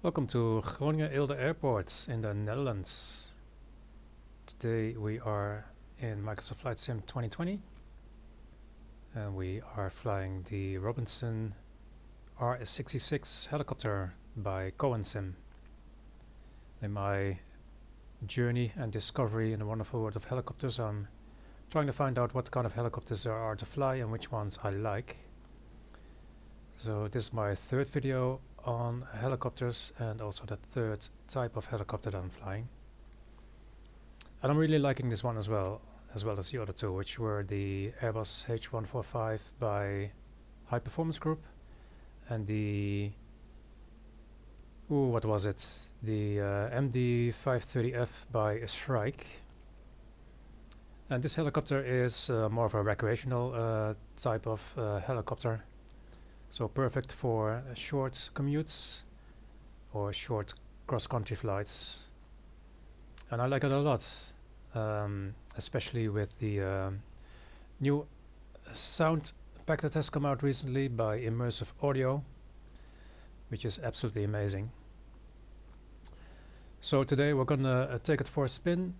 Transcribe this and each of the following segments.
Welcome to Groningen Eelde Airport in the Netherlands. Today we are in Microsof Flightsim 2020 and we are flying the Robinson R66 helicopter by Cowansim. In my journey and discovery in the wonderful world of helicopters, I'm trying to find out what kind of helicopters there are to fly and which ones I like. So this is my third video on helicopters and also the third type of helicopter that I'm flying. And I'm really liking this one as well as the other two, which were the Airbus H145 by High Performance Group and the what was it? The MD530F by Shrike. And this helicopter is more of a recreational type of helicopter. So perfect for short commutes or short cross-country flights. And I like it a lot, especially with the new sound pack that has come out recently by Immersive Audio, which is absolutely amazing. So today we're gonna take it for a spin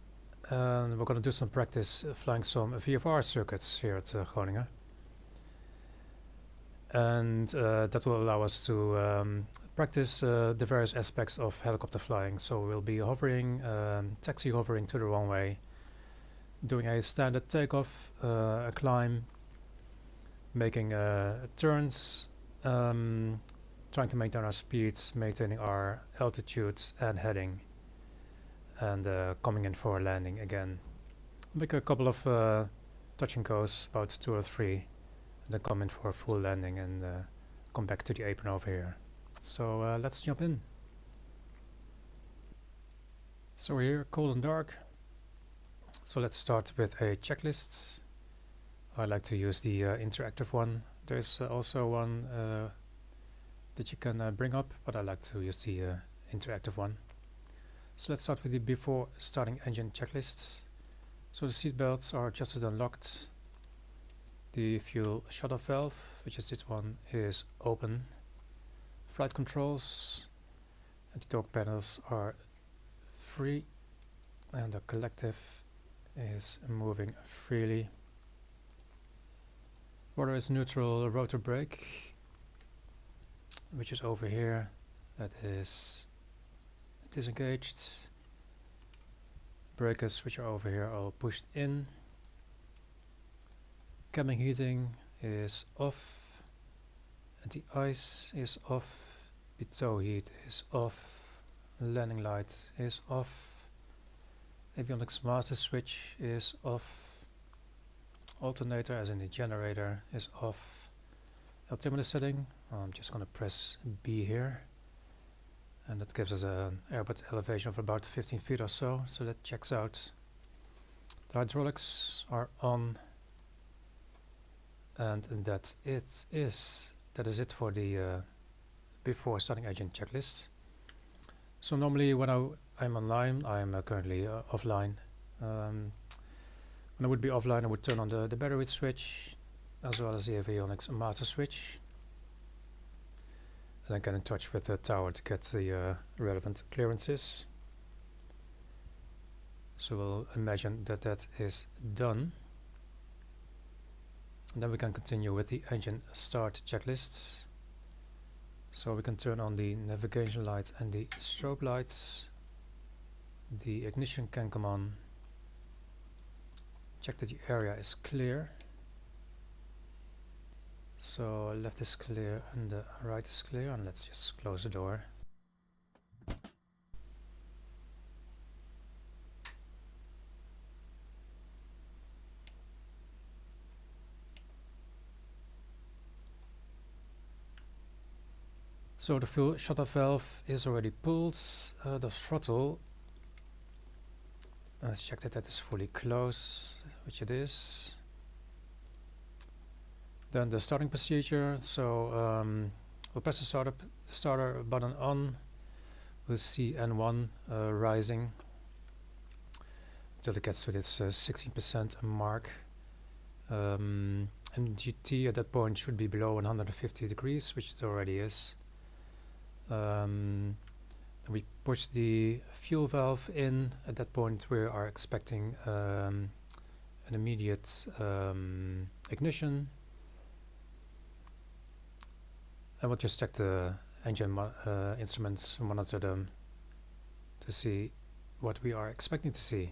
and we're gonna do some practice flying some VFR circuits here at Groningen. And that will allow us to practice the various aspects of helicopter flying. So we'll be hovering, taxi hovering to the runway, doing a standard takeoff, a climb, making turns, trying to maintain our speed, maintaining our altitude and heading, and coming in for a landing again. Make a couple of touch and goes, about 2 or 3. Then come in for a full landing and come back to the apron over here. So let's jump in. So we're here, cold and dark. So let's start with a checklist. I like to use the interactive one. There's also one that you can bring up, but I like to use the interactive one. So let's start with the before starting engine checklists. So the seat belts are adjusted and locked. The fuel shutoff valve, which is this one, is open. Flight controls and the torque panels are free and the collective is moving freely. Rudder is neutral, rotor brake, which is over here, that is disengaged. Breakers, which are over here, are all pushed in. Cabin heating is off, and the ice is off, the tow heat is off, landing light is off, avionics master switch is off, alternator as in the generator is off, altimeter setting, I'm just going to press B here, and that gives us an airport elevation of about 15 feet or so, so that checks out. The hydraulics are on. And that is it for the before starting engine checklist. So normally when I'm online, I'm currently offline. When I would be offline, I would turn on the battery switch as well as the avionics master switch, and then get in touch with the tower to get the relevant clearances. So we'll imagine that that is done. And then we can continue with the engine start checklists. So we can turn on the navigation lights and the strobe lights. The ignition can come on. Check that the area is clear. So left is clear and the right is clear, and let's just close the door. So the fuel shutoff valve is already pulled. The throttle, let's check that that is fully closed, which it is. Then the starting procedure. So we'll press the starter button on. We'll see N1 rising until it gets to this 16% mark. MGT at that point should be below 150 degrees, which it already is. We push the fuel valve in. At that point we are expecting an immediate ignition, and we'll just check the engine instruments, monitor them to see what we are expecting to see.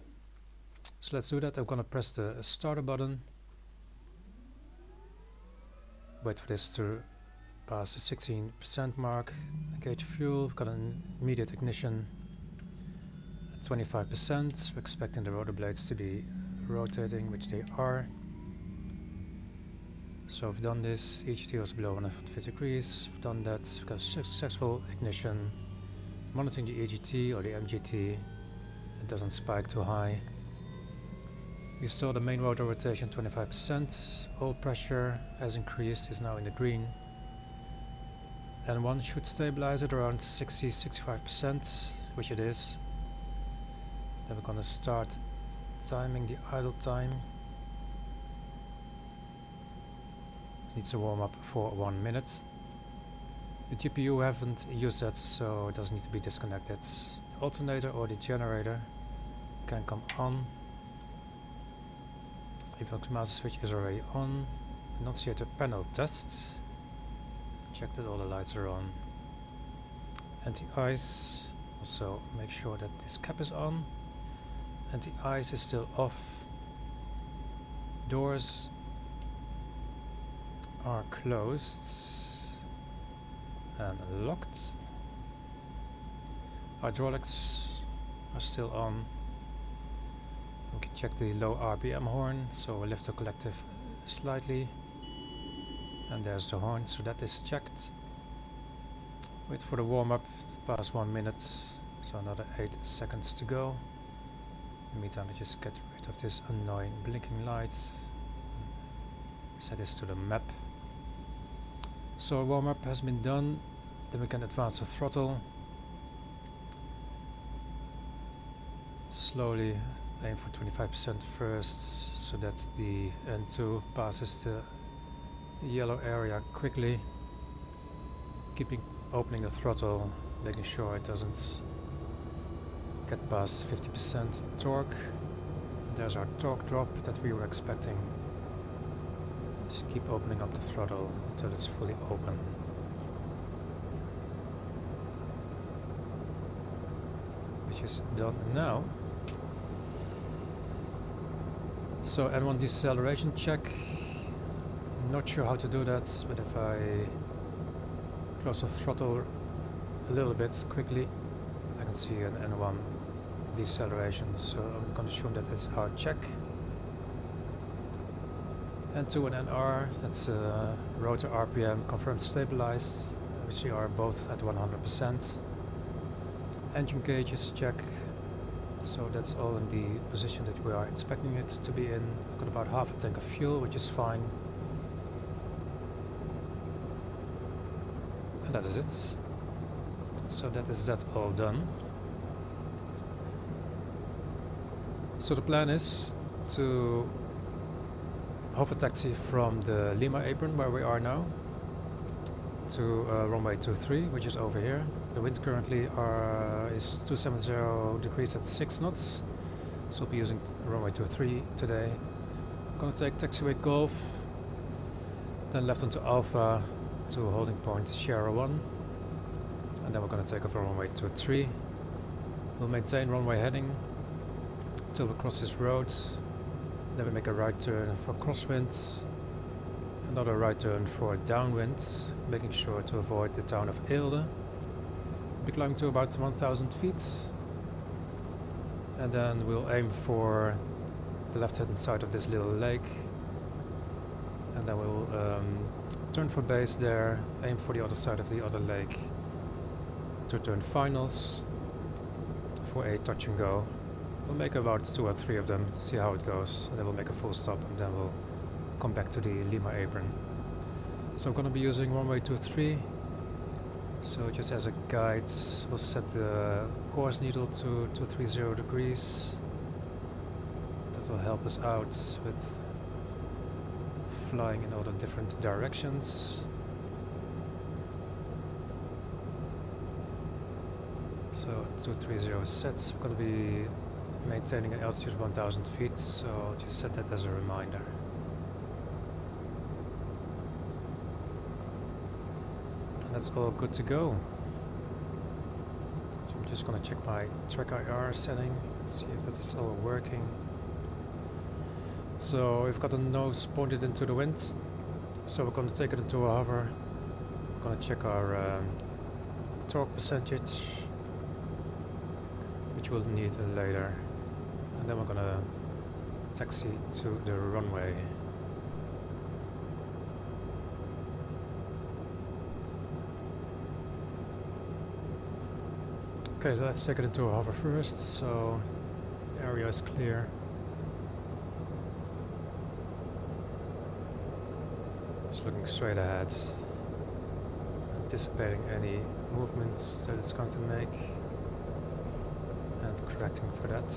So let's do that. I'm gonna press the starter button, wait for this to pass the 16% mark, engage fuel. We've got an immediate ignition at 25%. We're expecting the rotor blades to be rotating, which they are. So we've done this, EGT was below 150 degrees, we've done that, we've got a successful ignition, monitoring the EGT or the MGT, it doesn't spike too high. We saw the main rotor rotation 25%, oil pressure has increased, is now in the green, and one should stabilize at around 60-65%, which it is. Then we're gonna start timing the idle time. It needs to warm up for 1 minute. The GPU haven't used that, so it doesn't need to be disconnected. The alternator or the generator can come on. Evox master switch is already on. Annunciator panel test. Check that all the lights are on. Anti-ice. Also make sure that this cap is on. Anti-ice is still off. Doors are closed and locked. Hydraulics are still on. We can check the low RPM horn, so we'll lift the collective slightly, and there's the horn, so that is checked. Wait for the warm-up, past 1 minute, so another 8 seconds to go. In the meantime, I just get rid of this annoying blinking light. Set this to the map. So warm-up has been done, then we can advance the throttle. Slowly aim for 25% first, so that the N2 passes the yellow area quickly. Keeping opening the throttle, making sure it doesn't get past 50% torque. And there's our torque drop that we were expecting. Just keep opening up the throttle until it's fully open. Which is done now. So N1 deceleration check. Not sure how to do that, but if I close the throttle a little bit quickly, I can see an N1 deceleration. So I'm going to assume that it's our check. N2 and NR, that's rotor RPM confirmed stabilized, which they are both at 100%. Engine gauges check, so that's all in the position that we are expecting it to be in. We've got about half a tank of fuel, which is fine. And that is it. So that is that all done. So the plan is to hover taxi from the Lima apron where we are now to runway 23, which is over here. The wind currently is 270 degrees at 6 knots, so we'll be using runway 23 today. I'm gonna take taxiway Golf, then left onto Alpha to holding point Sierra 1, and then we're gonna take off runway 23. We'll maintain runway heading until we cross this road. Then we make a right turn for crosswind, another right turn for downwind, making sure to avoid the town of Eelde. We'll be climbing to about 1000 feet, and then we'll aim for the left hand side of this little lake, and then we'll turn for base there, aim for the other side of the other lake to turn finals for a touch and go. We'll make about 2 or 3 of them, see how it goes, and then we'll make a full stop, and then we'll come back to the Lima apron. So I'm going to be using runway 23. So just as a guide, we'll set the course needle to 230 degrees. That will help us out with flying in all the different directions. So 230 sets. We're going to be maintaining an altitude of 1000 feet, so I'll just set that as a reminder. And that's all good to go. So I'm just going to check my track IR setting, see if that is all working. So we've got the nose pointed into the wind, so we're going to take it into a hover. We're going to check our torque percentage, which we'll need later, and then we're going to taxi to the runway. Okay, so let's take it into a hover first, so the area is clear. Just looking straight ahead, anticipating any movements that it's going to make and correcting for that.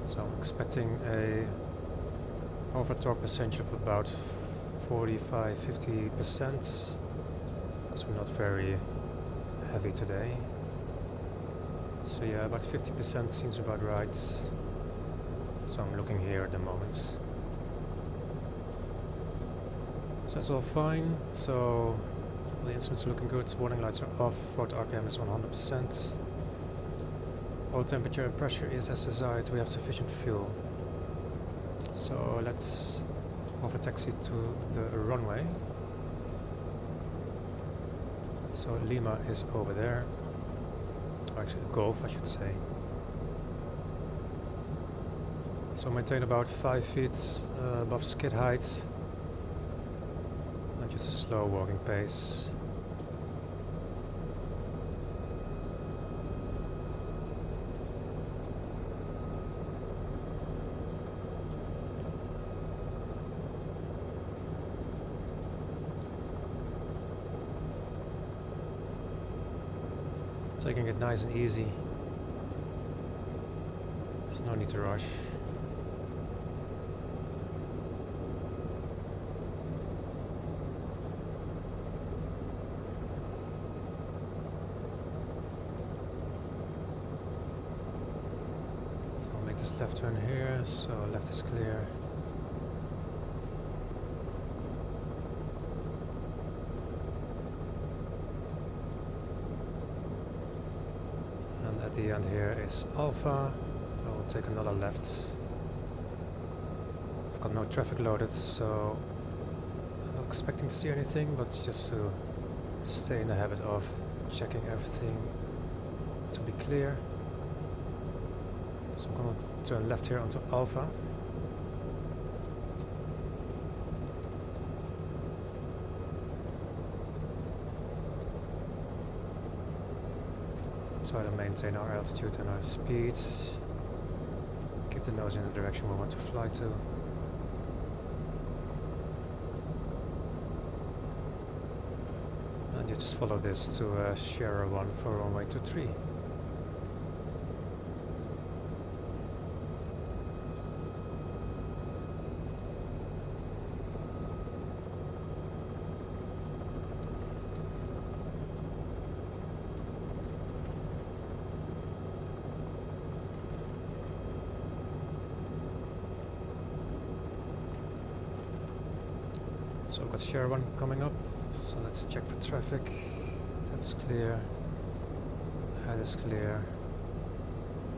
So I'm expecting a over torque percentage of about 45-50%, because we're not very heavy today. So yeah, about 50% seems about right. So I'm looking here at the moment. So that's all fine. So the instruments are looking good. Warning lights are off. Rotor RPM is 100%. Oil temperature and pressure is as desired. We have sufficient fuel. So let's over taxi to the runway. So Lima is over there, or actually Golf I should say. So maintain about 5 feet above skid height, and just a slow walking pace. Taking it nice and easy. There's no need to rush. So I'll make this left turn here, so left is clear. At the end here is Alpha. I will take another left. I've got no traffic loaded, so I'm not expecting to see anything, but just to stay in the habit of checking everything to be clear. So I'm going to turn left here onto Alpha. Try to maintain our altitude and our speed. Keep the nose in the direction we want to fly to. And you just follow this to Sierra 1 for runway 23. So I've got Sierra 1 coming up, so let's check for traffic. That's clear. Head is clear.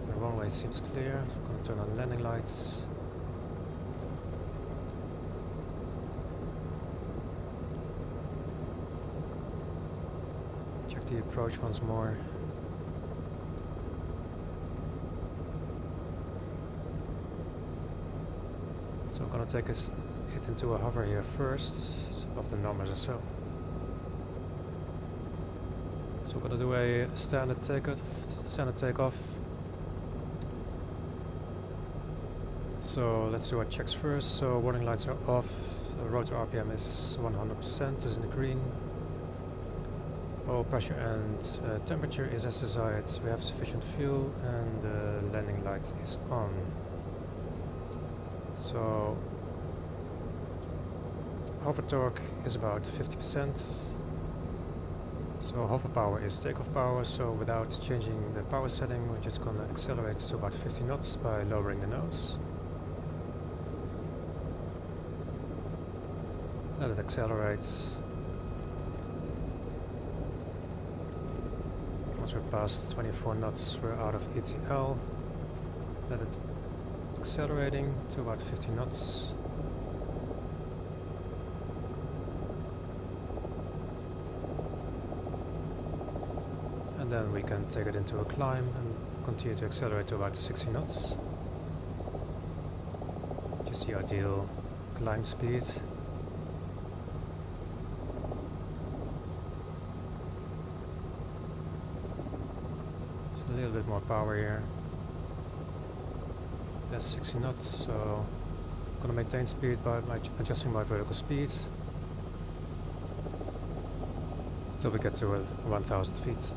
The runway seems clear. So I'm going to turn on landing lights. Check the approach once more. So I'm going to take it into a hover here first, above the numbers or so. So we're going to do a standard takeoff. So let's do our checks first. So warning lights are off. The rotor RPM is 100%, is in the green. Oil pressure and temperature is as desired. We have sufficient fuel, and the landing light is on. So hover torque is about 50%. So hover power is takeoff power, so without changing the power setting, we're just gonna accelerate to about 50 knots by lowering the nose. Let it accelerate. Once we're past 24 knots, we're out of ETL. Let it accelerating to about 50 knots. And then we can take it into a climb and continue to accelerate to about 60 knots. Just the ideal climb speed. A little bit more power here. There's 60 knots, so I'm gonna maintain speed by adjusting my vertical speed until we get to 1000 feet.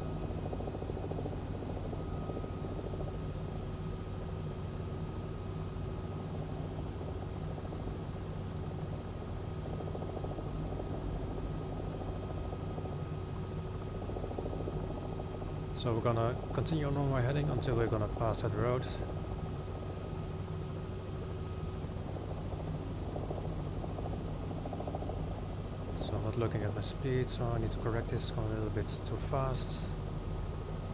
So we're gonna continue on my heading until we're gonna pass that road. So I'm not looking at my speed, so I need to correct this. It's going a little bit too fast.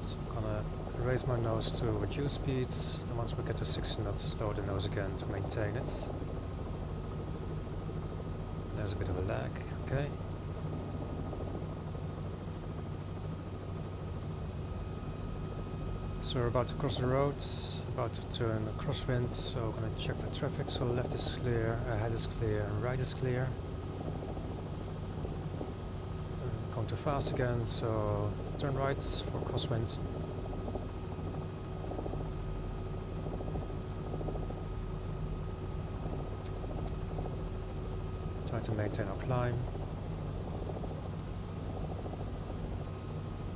So I'm gonna raise my nose to reduce speed, and once we get to 60 knots, lower the nose again to maintain it. There's a bit of a lag, okay. So we're about to cross the road, about to turn a crosswind, so we're going to check for traffic. So left is clear, ahead is clear, and right is clear. Going too fast again, so turn right for crosswind. Try to maintain our climb.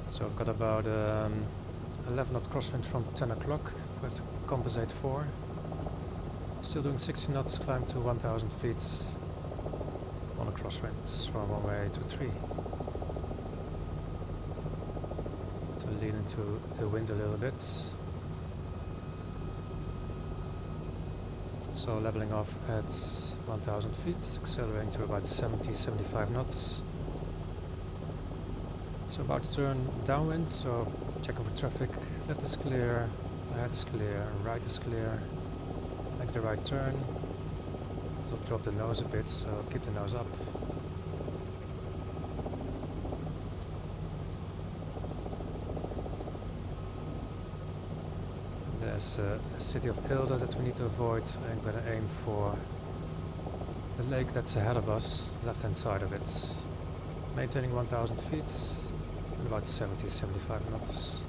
So I've got about 11 knot crosswind from 10 o'clock. We have to compensate for. Still doing 60 knots, climb to 1000 feet on a crosswind from 1 way to 3. To lean into the wind a little bit. So leveling off at 1000 feet, accelerating to about 70-75 knots. So about to turn downwind, so checking for traffic. Left is clear, ahead is clear, right is clear. Make the right turn. So drop the nose a bit, so keep the nose up. There's a city of Eelde that we need to avoid. I'm going to aim for the lake that's ahead of us, left hand side of it. Maintaining 1000 feet and about 70-75 knots.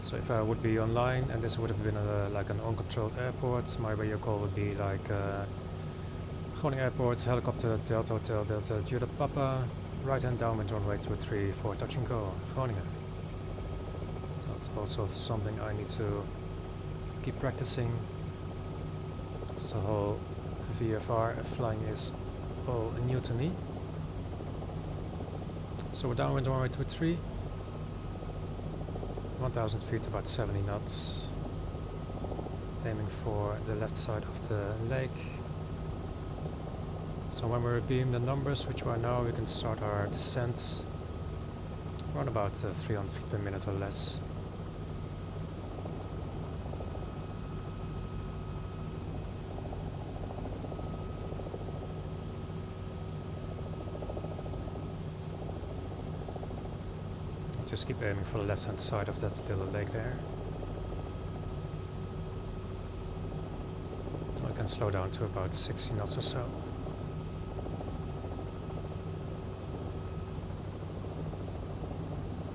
So if I would be online and this would have been like an uncontrolled airport, my radio call would be like Groningen Airport, helicopter, Delta Hotel, Delta Judah Papa, right hand downwind runway 23 for touch and go, Groningen. That's also something I need to keep practicing. Because the whole VFR flying is all new to me. So we're downwind runway 23. 1000 feet, about 70 knots. Aiming for the left side of the lake. So when we beam the numbers, which we are now, we can start our descent around about 300 feet per minute or less. Just keep aiming for the left hand side of that little lake there. I can slow down to about 60 knots or so.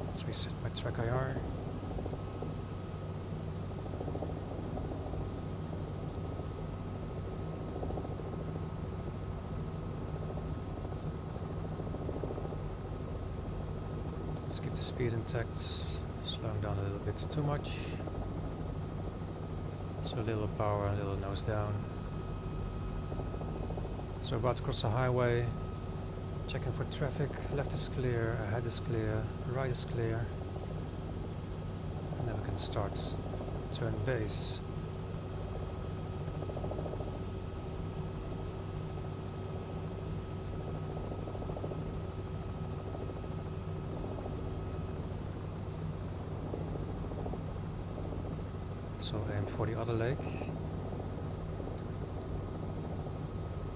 Let's reset my track IR. Let's keep the speed intact, slowing down a little bit too much. So a little power, a little nose down. So about to cross the highway, checking for traffic. Left is clear, ahead is clear, right is clear. And then we can start turn base. So aim for the other lake.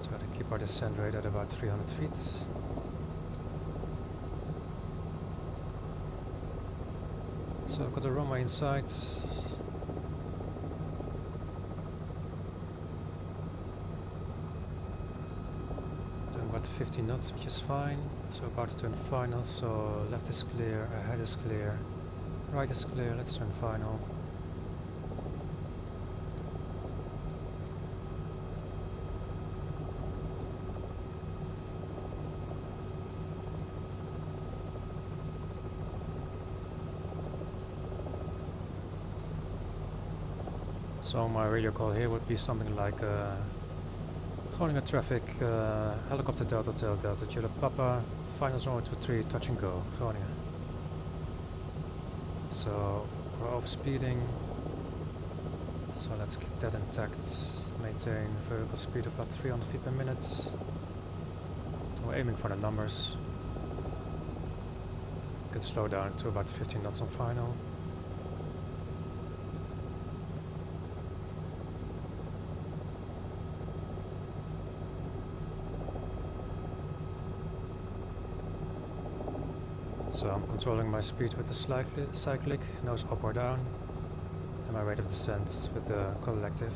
Try to keep our descent rate at about 300 feet. So I've got the runway in sight. Doing about 50 knots, which is fine. So about to turn final. So left is clear, ahead is clear, right is clear. Let's turn final. So my radio call here would be something like Groningen traffic, helicopter Delta Hotel Delta Juliet Papa, final zone 23, touch and go, Groningen. So we're over speeding, so let's keep that intact, maintain vertical speed of about 300 feet per minute. We're aiming for the numbers. We can slow down to about 15 knots on final. So I'm controlling my speed with the cyclic, nose up or down, and my rate of descent with the collective.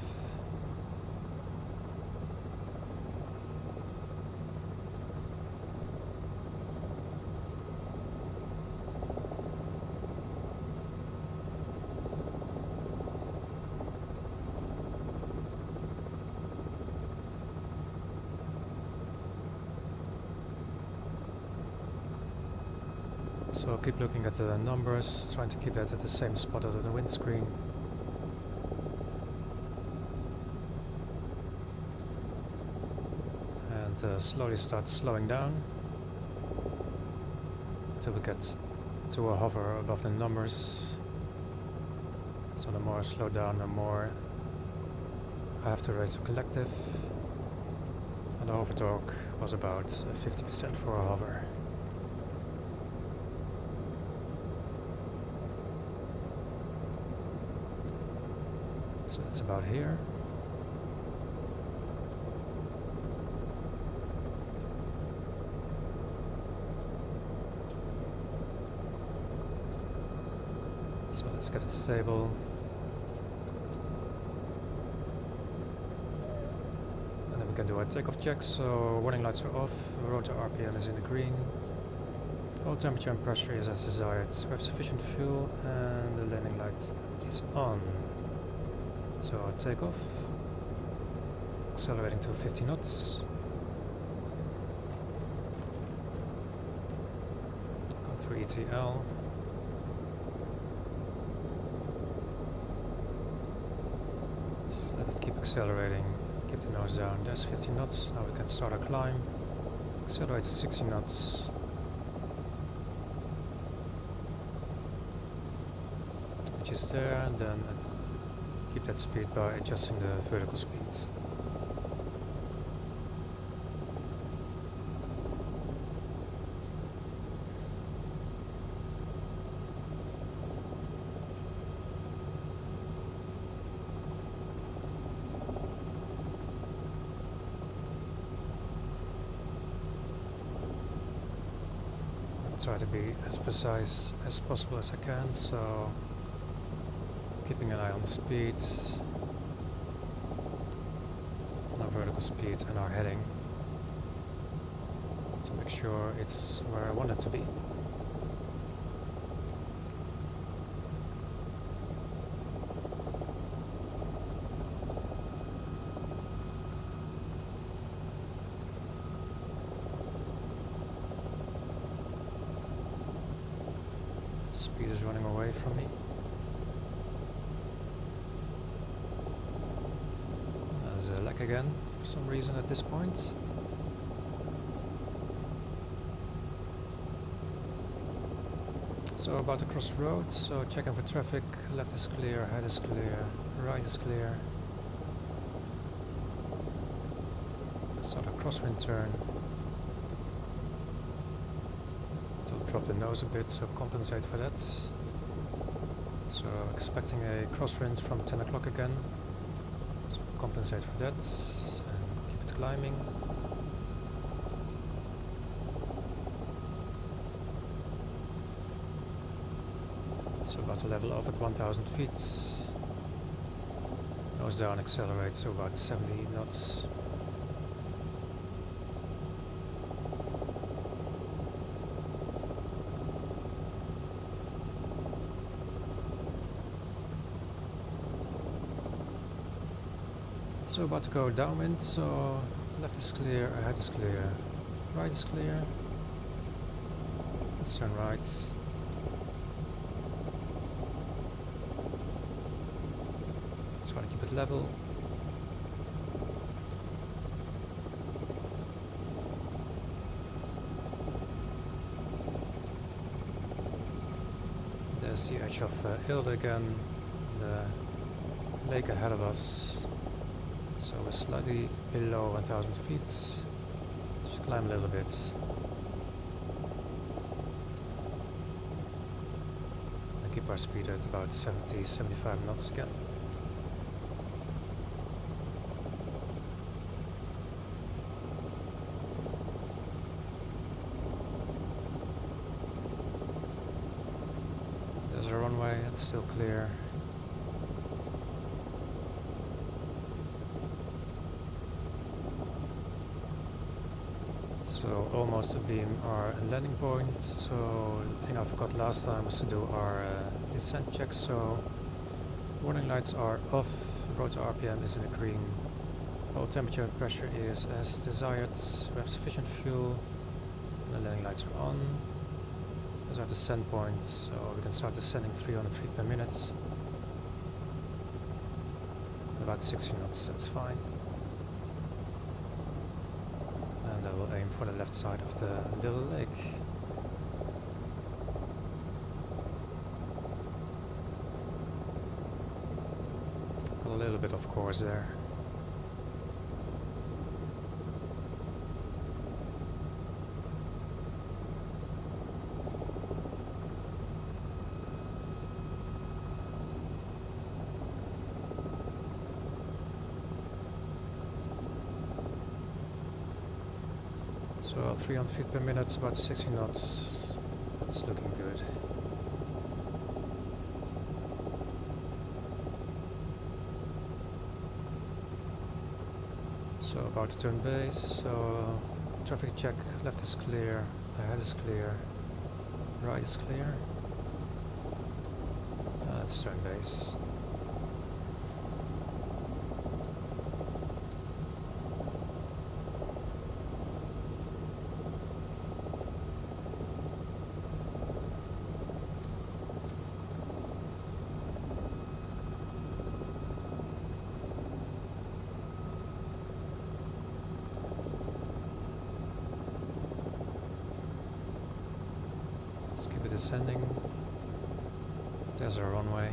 So keep looking at the numbers, trying to keep that at the same spot on the windscreen. And slowly start slowing down until we get to a hover above the numbers. So the more I slow down, the more I have to raise the collective. And the hover torque was about 50% for a hover. So it's about here. So let's get it stable. And then we can do our takeoff checks. So warning lights are off, rotor RPM is in the green. Oil temperature and pressure is as desired. We have sufficient fuel and the landing light is on. So takeoff, accelerating to 50 knots. Go through ETL. So let it keep accelerating, keep the nose down. There's 50 knots, now we can start our climb. Accelerate to 60 knots. Which is there, and then keep that speed by adjusting the vertical speeds. I'll try to be as precise as possible as I can, so keeping an eye on the speed, on our vertical speed and our heading to make sure it's where I want it to be. Speed is running away from me. There's a lag again for some reason at this point. So about to cross the road, so checking for traffic, left is clear, ahead is clear, right is clear. Start a crosswind turn. To drop the nose a bit, so compensate for that. So expecting a crosswind from 10 o'clock again. So compensate for that and keep it climbing. So about to level off at 1000 feet. Nose down, accelerate, so about 70 knots. So about to go downwind, so left is clear, ahead is clear, right is clear. Let's turn right. Try to keep it level. There's the edge of Eelde again, the lake ahead of us. So we're slightly below 1000 feet. Just climb a little bit. And keep our speed at about 70-75 knots again. There's a runway, it's still clear. So almost to beam our landing point. So the thing I forgot last time was to do our descent check. So warning lights are off, rotor RPM is in the green, oil temperature and pressure is as desired, we have sufficient fuel, and the landing lights are on. Those are descent points, so we can start descending 300 feet per minute. About 60 knots, that's fine. And I will aim for the left side of the little lake. Got a little bit of course there. So 300 feet per minute, about 60 knots. That's looking good. So about to turn base. So traffic check, left is clear, ahead is clear, right is clear. Let's turn base. Let's keep it descending. There's our runway.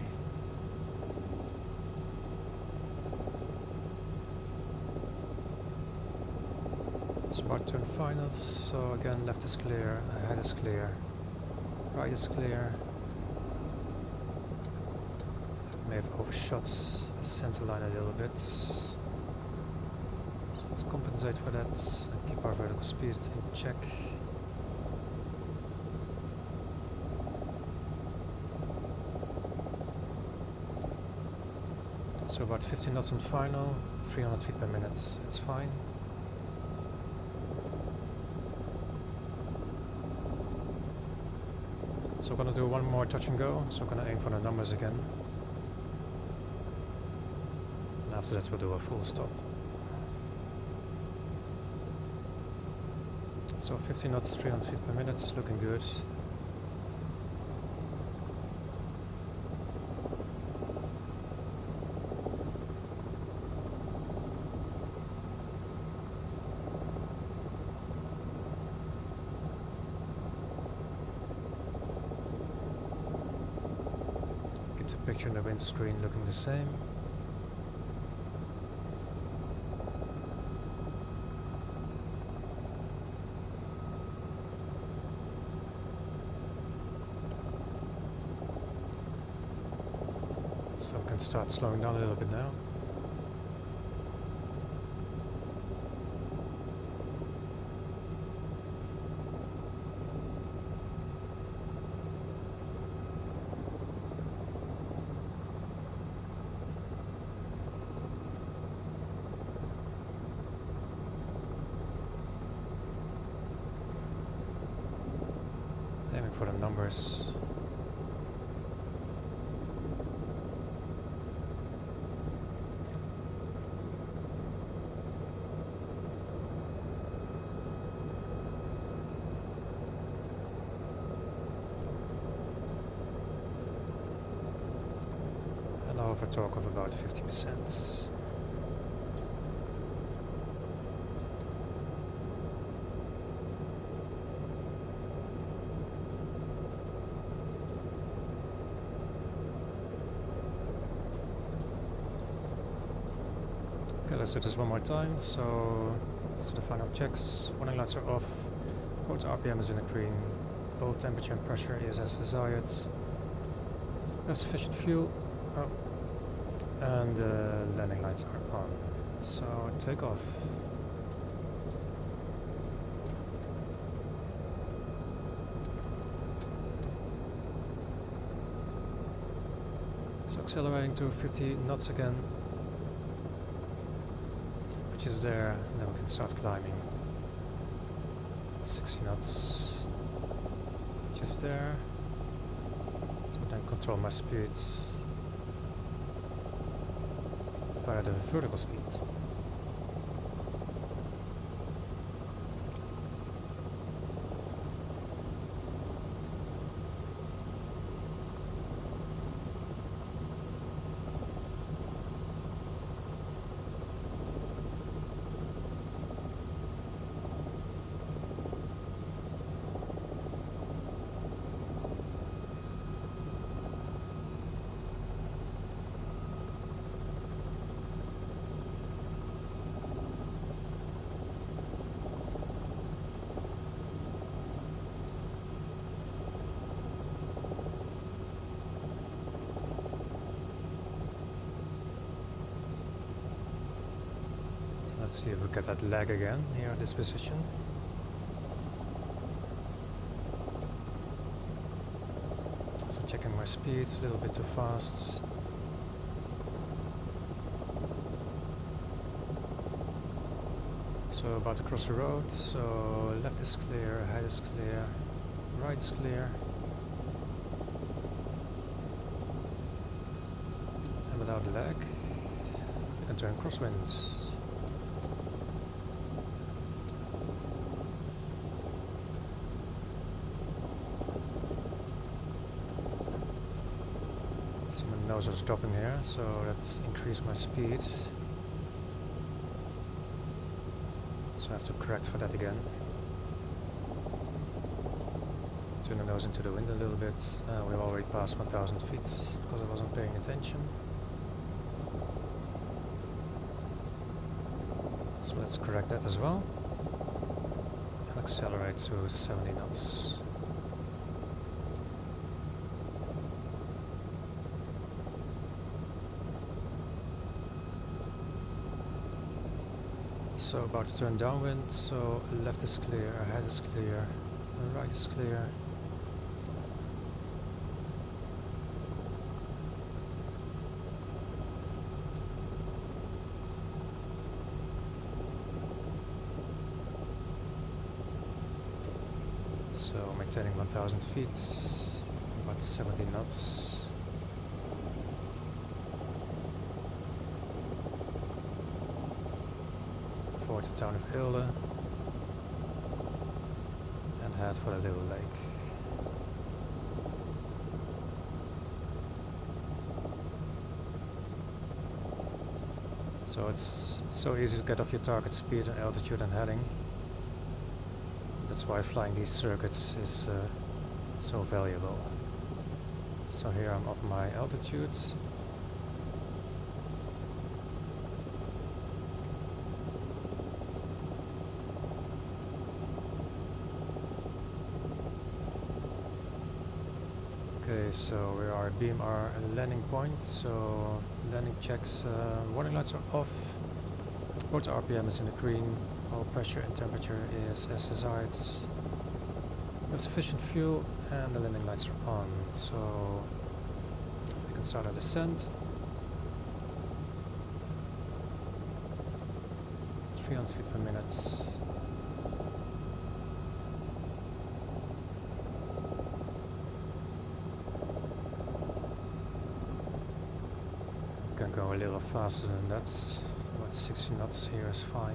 It's about to turn finals, so again left is clear, ahead is clear, right is clear. May have overshot the center line a little bit. So let's compensate for that and keep our vertical speed in check. So about 15 knots on final, 300 feet per minute, it's fine. So we're going to do one more touch and go, so I'm going to aim for the numbers again. And after that we'll do a full stop. So 15 knots, 300 feet per minute, looking good. Keep the picture in the windscreen looking the same. So we can start slowing down a little bit now. Aiming for the numbers. And over torque of about 50%. Okay, let's do this one more time. So let's do the final checks. Warning lights are off. Motor RPM is in the green. Oil temperature and pressure is as desired. We have sufficient fuel. Oh. And the landing lights are on. So take off. So accelerating to 50 knots again. Is there, and then we can start climbing. 60 knots, just there. So then control my speed via the vertical speed. Let's see if we get that lag again here at this position. So checking my speed, a little bit too fast. So about to cross the road, so left is clear, ahead is clear, right is clear. And without lag, we can turn crosswinds. Nose is dropping here, so let's increase my speed. So I have to correct for that again. Turn the nose into the wind a little bit. We've already passed 1,000 feet because I wasn't paying attention. So let's correct that as well. And accelerate to 70 knots. So about to turn downwind, so left is clear, ahead is clear, right is clear. So maintaining 1,000 feet, about 70 knots. For the town of Eelde and head for the little lake. So it's so easy to get off your target speed and altitude and heading. That's why flying these circuits is so valuable. So here I'm off my altitude. Okay, so we are beam our landing point, so landing checks, warning lights are off, rotor RPM is in the green, all pressure and temperature is as desired, we have sufficient fuel and the landing lights are on, so we can start our descent. 300 feet per minute. Can go a little faster than that, about 60 knots here is fine.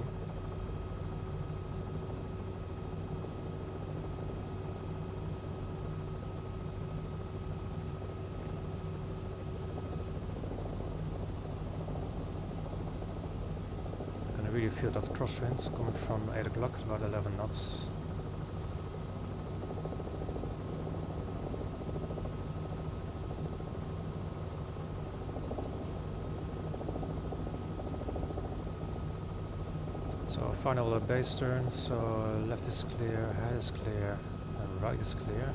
I can really feel that crosswind coming from 8 o'clock, about 11 knots. So final base turn, so left is clear, head is clear, and right is clear.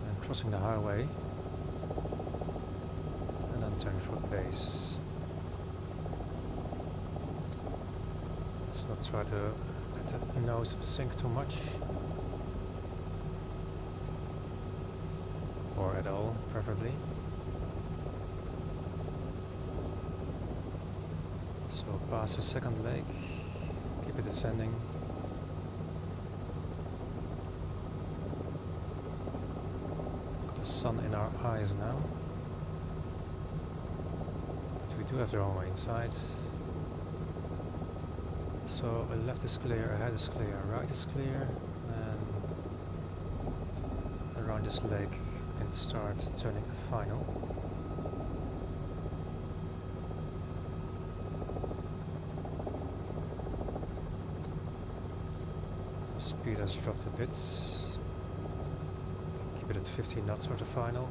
And crossing the highway. And then turn for base. Let's not try to let the nose sink too much. Or at all, preferably. So past the second leg, keep it descending. Got the sun in our eyes now. But we do have the runway inside. So left is clear, ahead is clear, right is clear, and around this leg we can start turning the final. Speed has dropped a bit. Keep it at 15 knots for the final.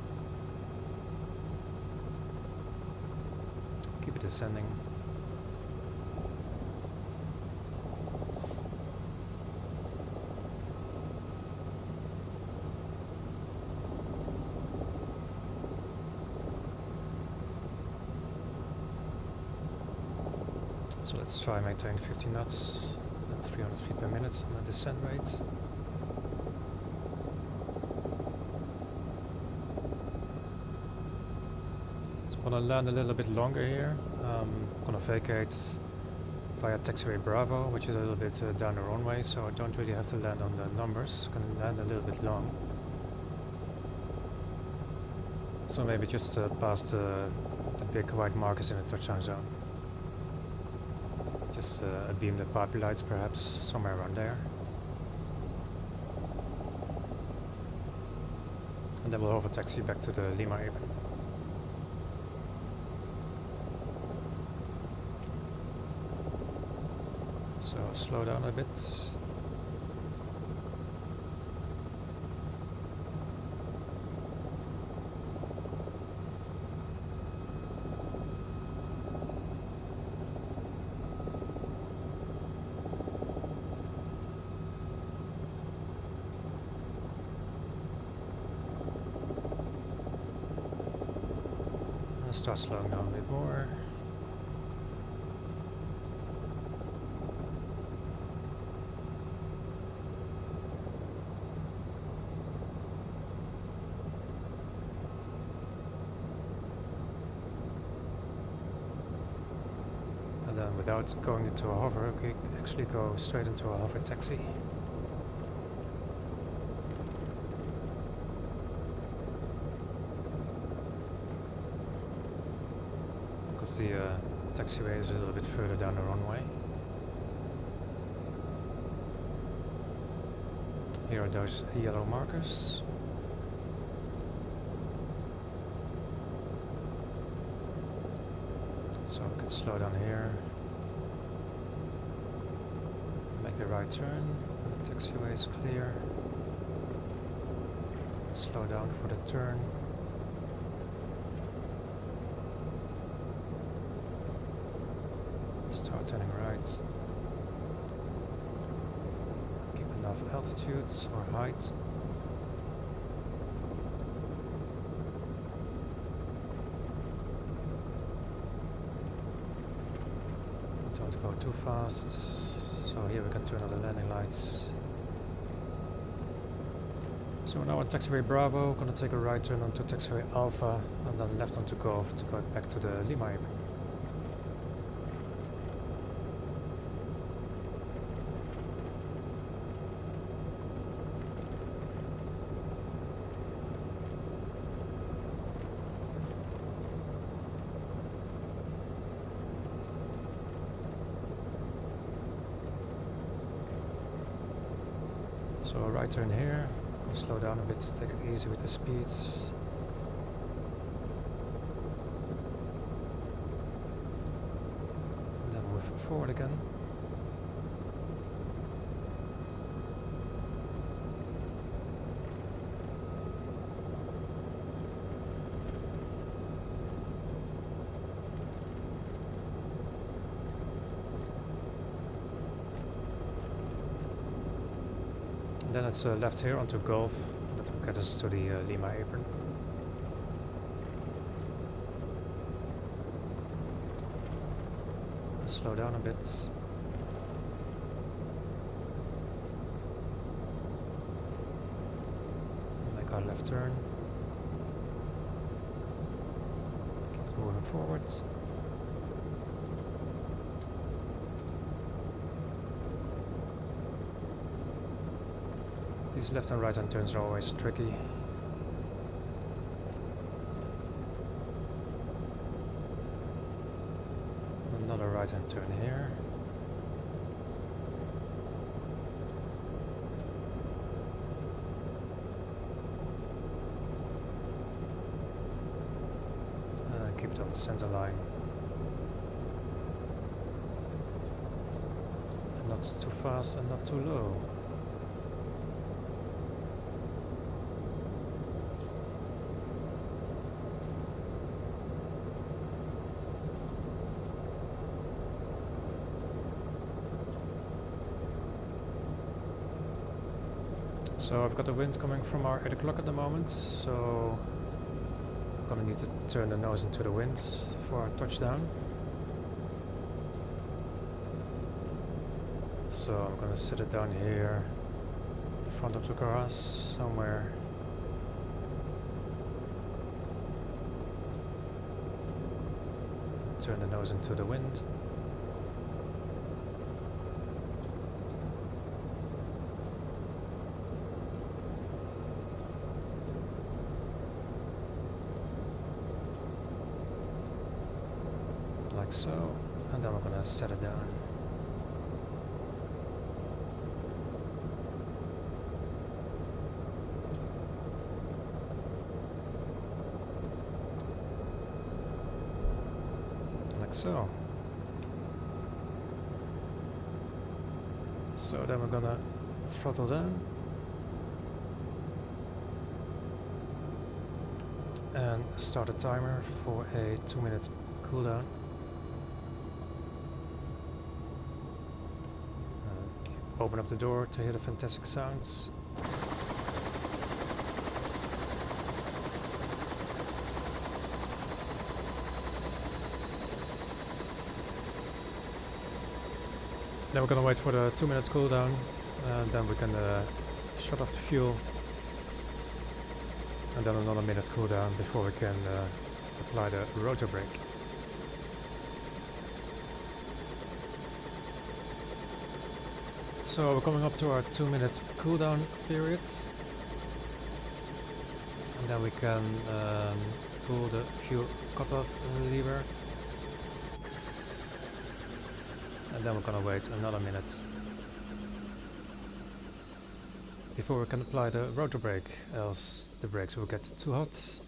Keep it descending. So let's try and maintain 15 knots. 300 feet per minute on the descent rate. So I'm going to land a little bit longer here. I'm going to vacate via taxiway Bravo, which is a little bit down the runway, so I don't really have to land on the numbers. I can land a little bit long. So maybe just past the big white markers in the touchdown zone. Just beam the pipe lights perhaps, somewhere around there. And then we'll hover taxi back to the Lima apron. So slow down a bit. Start slowing down a bit more. And then without going into a hover, we can actually go straight into a hover taxi. The taxiway is a little bit further down the runway. Here are those yellow markers. So we can slow down here. Make the right turn. The taxiway is clear. Slow down for the turn. Start turning right. Keep enough altitude or height. Don't go too fast. So here we can turn on the landing lights. So we're now on taxiway Bravo, gonna take a right turn onto taxiway Alpha and then left onto Golf to go back to the Lima apron. So a right turn here. Slow down a bit, take it easy with the speeds. And then move forward again. And then it's left here onto Golf. That will get us to the Lima apron. And slow down a bit. And make our left turn. Keep it moving forwards. These left and right hand turns are always tricky. Another right hand turn here. Keep it on the center line. And not too fast and not too low. So I've got the wind coming from our 8 o'clock at the moment, so I'm gonna need to turn the nose into the wind for our touchdown. So I'm gonna set it down here in front of the grass somewhere. Turn the nose into the wind. Like so, and then we're gonna set it down. Like so. So then we're gonna throttle down. And start a timer for a 2-minute cooldown. Open up the door to hear the fantastic sounds. Then we're gonna wait for the 2-minute cooldown, and then we can shut off the fuel, and then another minute cooldown before we can apply the rotor brake. So we're coming up to our 2-minute cooldown period, and then we can pull the fuel cutoff lever, and then we're gonna wait another minute before we can apply the rotor brake, else the brakes will get too hot.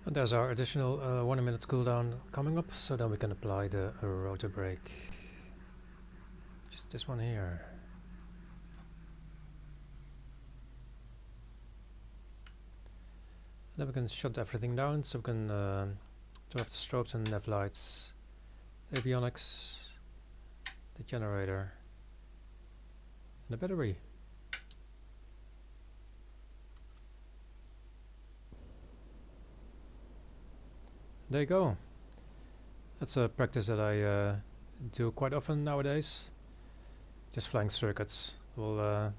And there's our additional 1 minute cooldown coming up, so then we can apply the rotor brake. Just this one here. And then we can shut everything down, so we can turn off the strobes and nav lights, avionics, the generator, and the battery. There you go. That's a practice that I do quite often nowadays. Just flying circuits. We'll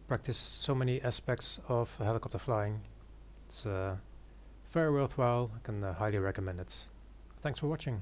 practice so many aspects of helicopter flying. It's very worthwhile. I can highly recommend it. Thanks for watching.